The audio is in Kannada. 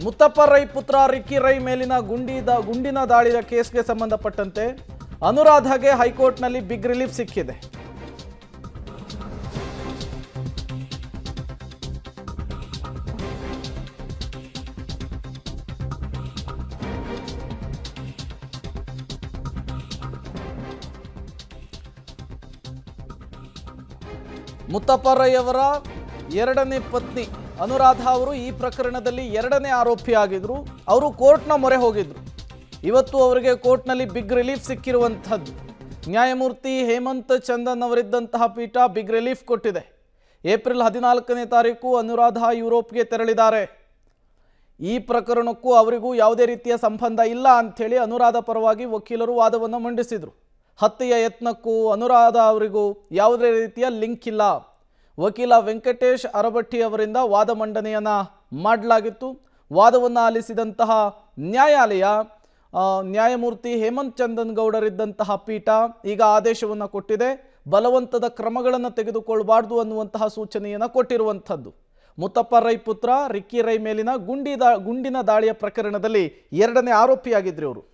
ಮುತ್ತಪ್ಪ ರೈ ಪುತ್ರ ರಿಕ್ಕಿ ರೈ ಮೇಲಿನ ಗುಂಡಿನ ದಾಳಿಯ ಕೇಸ್ಗೆ ಸಂಬಂಧಪಟ್ಟಂತೆ ಅನುರಾಧಾಗೆ ಹೈಕೋರ್ಟ್ನಲ್ಲಿ ಬಿಗ್ ರಿಲೀಫ್ ಸಿಕ್ಕಿದೆ. ಮುತ್ತಪ್ಪ ರೈ ಅವರ ಎರಡನೇ ಪತ್ನಿ ಅನುರಾಧಾ ಅವರು ಈ ಪ್ರಕರಣದಲ್ಲಿ ಎರಡನೇ ಆರೋಪಿಯಾಗಿದ್ದರು. ಅವರು ಕೋರ್ಟ್ನ ಮೊರೆ ಹೋಗಿದ್ರು. ಇವತ್ತು ಅವರಿಗೆ ಕೋರ್ಟ್ನಲ್ಲಿ ಬಿಗ್ ರಿಲೀಫ್ ಸಿಕ್ಕಿರುವಂಥದ್ದು. ನ್ಯಾಯಮೂರ್ತಿ ಹೇಮಂತ್ ಚಂದನ್ ಅವರಿದ್ದಂತಹ ಪೀಠ ಬಿಗ್ ರಿಲೀಫ್ ಕೊಟ್ಟಿದೆ. ಏಪ್ರಿಲ್ 14ನೇ ತಾರೀಕು ಅನುರಾಧಾ ಯುರೋಪ್ಗೆ ತೆರಳಿದ್ದಾರೆ. ಈ ಪ್ರಕರಣಕ್ಕೂ ಅವರಿಗೂ ಯಾವುದೇ ರೀತಿಯ ಸಂಬಂಧ ಇಲ್ಲ ಅಂಥೇಳಿ ಅನುರಾಧಾ ಪರವಾಗಿ ವಕೀಲರು ವಾದವನ್ನು ಮಂಡಿಸಿದರು. ಹತ್ಯೆಯ ಯತ್ನಕ್ಕೂ ಅನುರಾಧಾ ಅವರಿಗೂ ಯಾವುದೇ ರೀತಿಯ ಲಿಂಕ್ ಇಲ್ಲ. ವಕೀಲ ವೆಂಕಟೇಶ್ ಅರಬಟ್ಟಿ ಅವರಿಂದ ವಾದ ಮಂಡನೆಯನ್ನು ಮಾಡಲಾಗಿತ್ತು. ವಾದವನ್ನು ಆಲಿಸಿದಂತಹ ನ್ಯಾಯಾಲಯ ನ್ಯಾಯಮೂರ್ತಿ ಹೇಮಂತ್ ಚಂದನ್ ಗೌಡರಿದ್ದಂತಹ ಪೀಠ ಈಗ ಆದೇಶವನ್ನು ಕೊಟ್ಟಿದೆ. ಬಲವಂತದ ಕ್ರಮಗಳನ್ನು ತೆಗೆದುಕೊಳ್ಳಬಾರ್ದು ಅನ್ನುವಂತಹ ಸೂಚನೆಯನ್ನು ಕೊಟ್ಟಿರುವಂಥದ್ದು. ಮುತ್ತಪ್ಪ ರೈ ಪುತ್ರ ರಿಕ್ಕಿ ರೈ ಮೇಲಿನ ಗುಂಡಿನ ದಾಳಿಯ ಪ್ರಕರಣದಲ್ಲಿ ಎರಡನೇ ಆರೋಪಿಯಾಗಿದ್ರು ಅವರು.